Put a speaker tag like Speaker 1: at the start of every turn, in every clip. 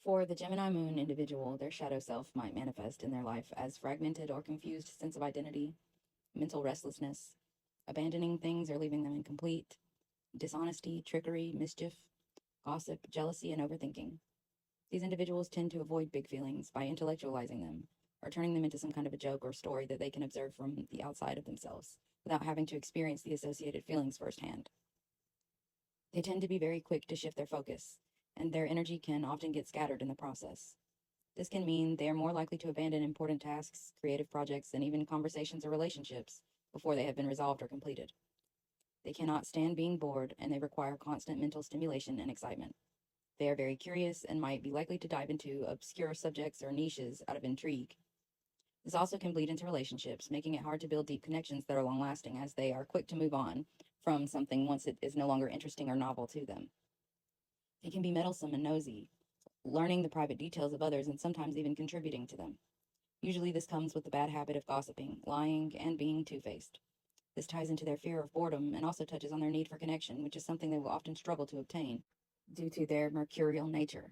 Speaker 1: For the Gemini moon individual, their shadow self might manifest in their life as fragmented or confused sense of identity, mental restlessness, abandoning things or leaving them incomplete, dishonesty, trickery, mischief, gossip, jealousy, and overthinking. These individuals tend to avoid big feelings by intellectualizing them or turning them into some kind of a joke or story that they can observe from the outside of themselves without having to experience the associated feelings firsthand. They tend to be very quick to shift their focus, and their energy can often get scattered in the process. This can mean they are more likely to abandon important tasks, creative projects, and even conversations or relationships before they have been resolved or completed. They cannot stand being bored, and they require constant mental stimulation and excitement. They are very curious and might be likely to dive into obscure subjects or niches out of intrigue. This also can bleed into relationships, making it hard to build deep connections that are long lasting, as they are quick to move on from something once it is no longer interesting or novel to them. They can be meddlesome and nosy, learning the private details of others and sometimes even contributing to them. Usually, this comes with the bad habit of gossiping, lying, and being two faced. This ties into their fear of boredom and also touches on their need for connection, which is something they will often struggle to obtain due to their mercurial nature.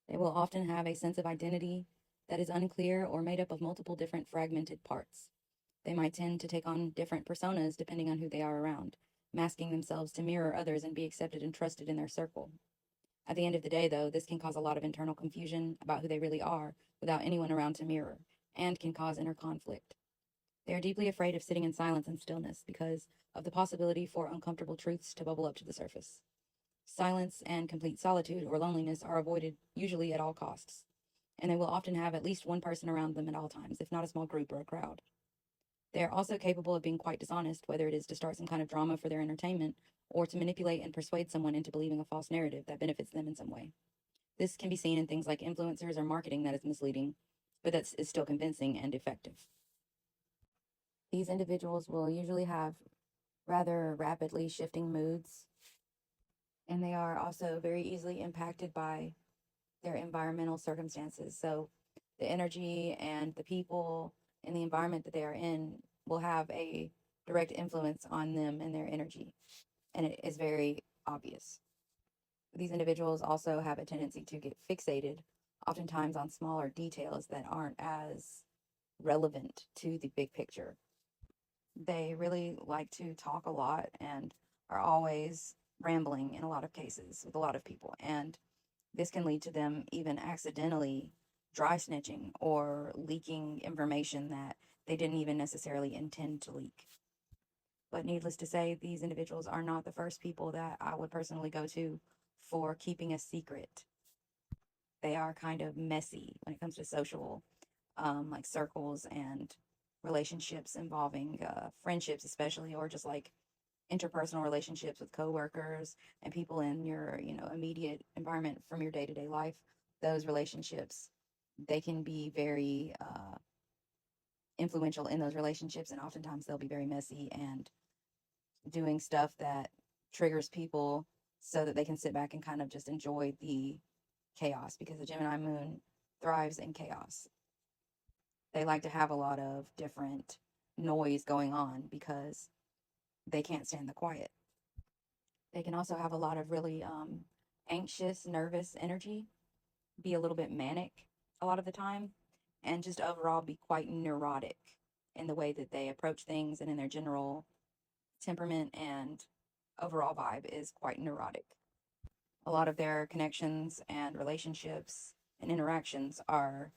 Speaker 1: They will often have a sense of identity that is unclear or made up of multiple different fragmented parts. They might tend to take on different personas depending on who they are around, masking themselves to mirror others and be accepted and trusted in their circle. At the end of the day, though, this can cause a lot of internal confusion about who they really are without anyone around to mirror, and can cause inner conflict. They are deeply afraid of sitting in silence and stillness because of the possibility for uncomfortable truths to bubble up to the surface. Silence and complete solitude or loneliness are avoided usually at all costs, and they will often have at least one person around them at all times, if not a small group or a crowd. They are also capable of being quite dishonest, whether it is to start some kind of drama for their entertainment or to manipulate and persuade someone into believing a false narrative that benefits them in some way. This can be seen in things like influencers or marketing that is misleading, but that is still convincing and effective. These individuals will usually have rather rapidly shifting moods, and they are also very easily impacted by their environmental circumstances. So, the energy and the people and the environment that they are in will have a direct influence on them and their energy, and it is very obvious. These individuals also have a tendency to get fixated, oftentimes on smaller details that aren't as relevant to the big picture. They really like to talk a lot and are always rambling in a lot of cases with a lot of people. And this can lead to them even accidentally dry snitching or leaking information that they didn't even necessarily intend to leak. But needless to say, these individuals are not the first people that I would personally go to for keeping a secret. They are kind of messy when it comes to social, like circles and relationships involving friendships, especially, or just like interpersonal relationships with coworkers and people in your, immediate environment from your day-to-day life. Those relationships, they can be very influential in those relationships, and oftentimes they'll be very messy and doing stuff that triggers people so that they can sit back and kind of just enjoy the chaos, because the Gemini moon thrives in chaos. They like to have a lot of different noise going on because they can't stand the quiet. They can also have a lot of really anxious, nervous energy, be a little bit manic a lot of the time, and just overall be quite neurotic in the way that they approach things, and in their general temperament and overall vibe is quite neurotic. A lot of their connections and relationships and interactions are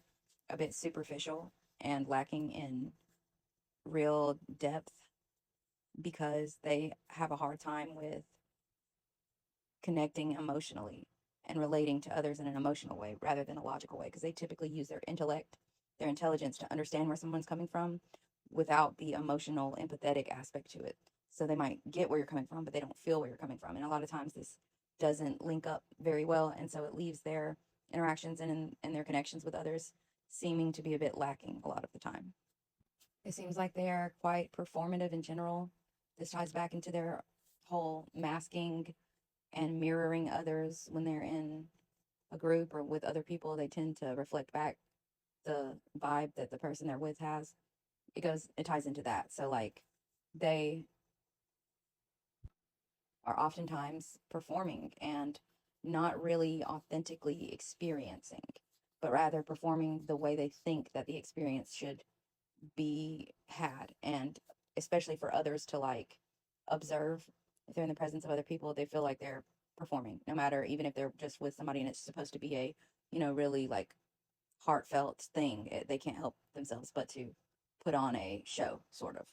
Speaker 1: a bit superficial and lacking in real depth because they have a hard time with connecting emotionally and relating to others in an emotional way rather than a logical way, because they typically use their intellect, their intelligence to understand where someone's coming from without the emotional, empathetic aspect to it. So they might get where you're coming from, but they don't feel where you're coming from. And a lot of times this doesn't link up very well. And so it leaves their interactions and their connections with others seeming to be a bit lacking a lot of the time. It seems like they are quite performative in general. This ties back into their whole masking and mirroring others when they're in a group or with other people. They tend to reflect back the vibe that the person they're with has. It ties into that. So, like, they are oftentimes performing and not really authentically experiencing, but rather performing the way they think that the experience should be had. And especially for others to like observe, if they're in the presence of other people, they feel like they're performing, no matter, even if they're just with somebody and it's supposed to be a, really like heartfelt thing. They can't help themselves but to put on a show, sort of.